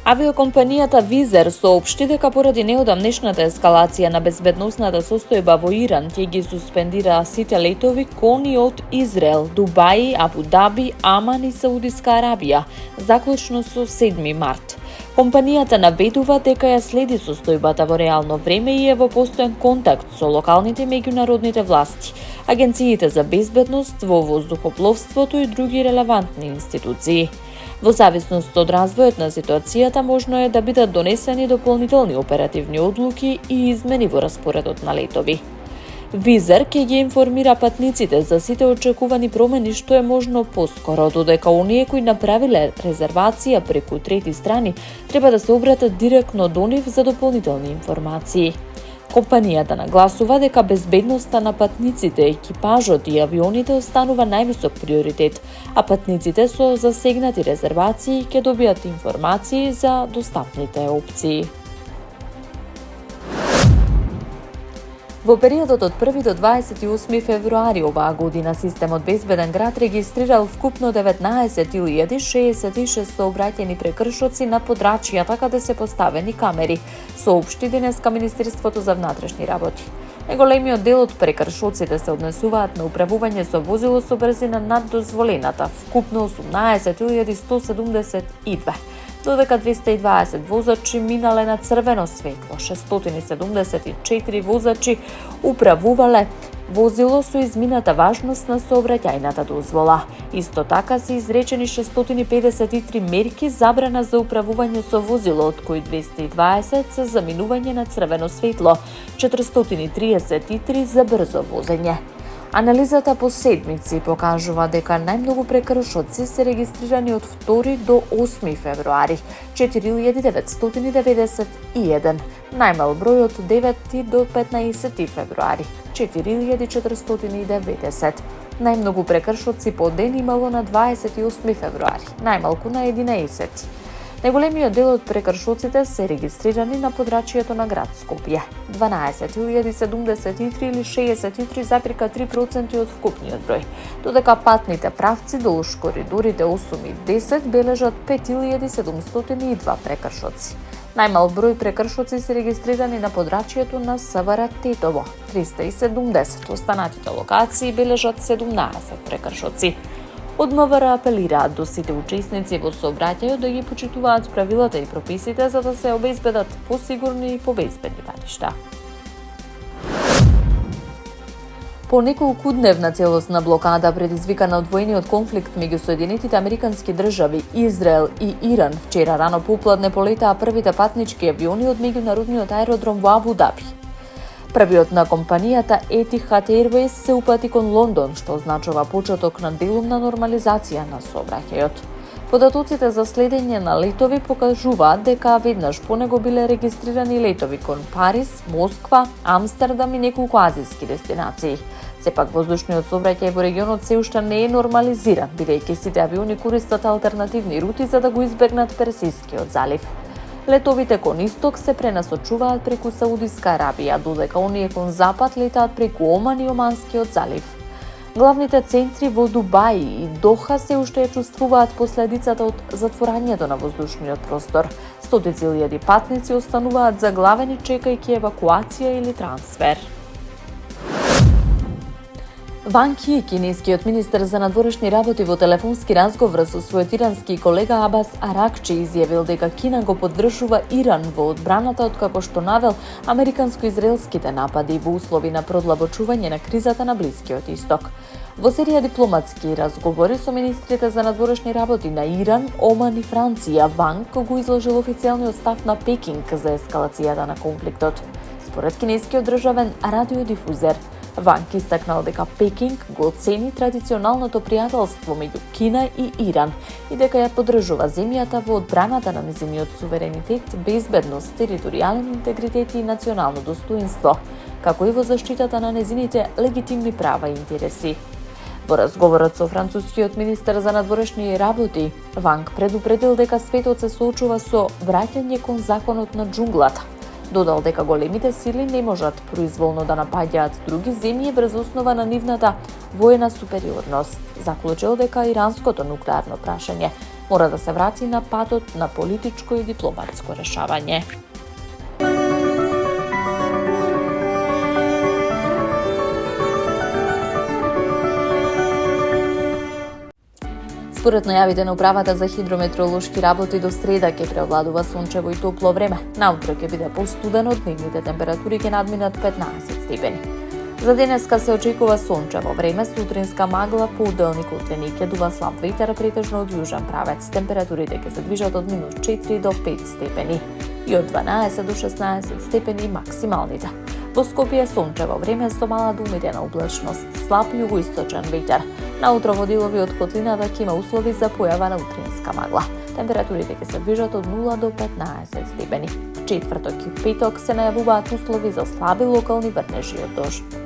Авиокомпанијата Визер соопшти дека поради неодамнешната ескалација на безбедносната состојба во Иран ќе ги суспендира сите летови кон и од Израел, Дубај, Абу Даби, Аман и Саудиска Арабија, заклучно со 7 март. Компанијата наведува дека ја следи состојбата во реално време и е во постојан контакт со локалните и меѓународните власти, агенциите за безбедност во воздухопловството и други релевантни институции. Во зависност од развојот на ситуацијата, можно е да бидат донесени дополнителни оперативни одлуки и измени во распоредот на летови. Визер ќе ги информира патниците за сите очекувани промени што е можно поскоро, додека оние кои направиле резервација преку трети страни треба да се обратат директно до нив за дополнителни информации. Компанијата нагласува дека безбедноста на патниците, екипажот и авионите останува највисок приоритет, а патниците со засегнати резервации ќе добијат информации за достапните опции. Во периодот од 1 до 28 февруари оваа година системот Безбеден град регистрирал вкупно 19.066 сообраќајни прекршоци на подрачјата каде се поставени камери, соопшти денеска Министерството за внатрешни работи. Најголемиот дел од прекршоците се однесуваат на управување со возило со брзина над дозволената, вкупно 18.172, додека 220 возачи минале на црвено светло, 674 возачи управувале возило со измината важност на сообраќајната дозвола. Исто така се изречени 653 мерки забрана за управување со возило, од кои 220 се за минување на црвено светло, 433 за брзо возење. Анализата по седмици покажува дека најмногу прекршоци се регистрирани од 2 до 8 февруари, 4.991, најмал број од 9 до 15 февруари, 4.490. Најмногу прекршоци по ден имало на 28 февруари, најмалку на 11. Најголемиот дел од прекршоците се регистрирани на подрачјето на град Скопје, 12.073 или 63,3% од вкупниот број, додека патните правци долж коридорите 8 и 10 бележат 5.702 прекршоци. Најмал број прекршоци се регистрирани на подрачјето на СВР Тетово, 370, останатите локации бележат 17 прекршоци. Од МВР апелираат до сите учесници во сообраќајот да ги почитуваат правилата и прописите за да се обезбедат посигурни и побезбедни патишта. По неколкудневна целосна блокада предизвикана од воениот конфликт меѓу Соединетите Американски држави, Израел и Иран, вчера рано попладне полетаа првите патнички авиони од меѓународниот аеродром во Абу Даби. Првиот на компанијата Etihad Airways се упати кон Лондон, што означува почеток на делумна нормализација на сообраќајот. Податоците за следење на летови покажуваат дека веднаш по него биле регистрирани летови кон Париз, Москва, Амстердам и неколку азиски дестинации. Сепак воздушниот сообраќај во регионот се уште не е нормализиран, бидејќи сите авиони користат алтернативни рути за да го избегнат Персискиот залив. Летовите кон исток се пренасочуваат преку Саудиска Арабија, додека оние кон запад летаат преку Оман и Оманскиот залив. Главните центри во Дубај и Доха се уште ја чувствуваат последицата од затворањето на воздушниот простор. Стотици илјади патници остануваат заглавени чекајќи евакуација или трансфер. Ван Ки, кинескиот министер за надворешни работи, во телефонски разговор со својот ирански колега Абас Аракчи изјавил дека Кина го поддржува Иран во одбраната откако што навел американско-израелските напади во услови на продлабочување на кризата на Блискиот Исток. Во серија дипломатски разговори со министрите за надворешни работи на Иран, Оман и Франција, Ван го изложил официјалниот став на Пекинг за ескалацијата на конфликтот. Според кинескиот државен радиодифузер, Ван Ки истакнал дека Пекинг го оцени традиционалното пријателство меѓу Кина и Иран и дека ја поддржува земјата во одбраната на нејзиниот суверенитет, безбедност, територијален интегритет и национално достоинство, како и во заштитата на нејзините легитимни права и интереси. Во разговорот со францускиот министер за надворешни работи, Ван предупредил дека светот се соочува со враќање кон законот на џунглата. Додал дека големите сили не можат произволно да напаѓаат други земји врз основа на нивната воена супериорност. Заклучил дека иранското нуклеарно прашање мора да се врати на патот на политичко и дипломатско решавање. Според најавите на управата за хидрометеоролошки работи, до среда ќе преовладува сончево и топло време. Наутро ќе биде постудено, дневните температури ќе надминат 15 степени. За денеска се очекува сончево време, сутринска магла, поуделни котлини, ќе дува слаб ветер претежно од јужен правец. Температурите ќе се движат од -4 до 5 степени и од 12 до 16 степени максималните. Во Скопје сончево време со мала до умерена облачност, слаб југоисточен ветер. Наутро во делови од котлината ќе има услови за појава на утринска магла. Температурите ќе се движат од 0 до 15 степени. Четврток и петок се најавуваат услови за слаби локални врнежи од дожд.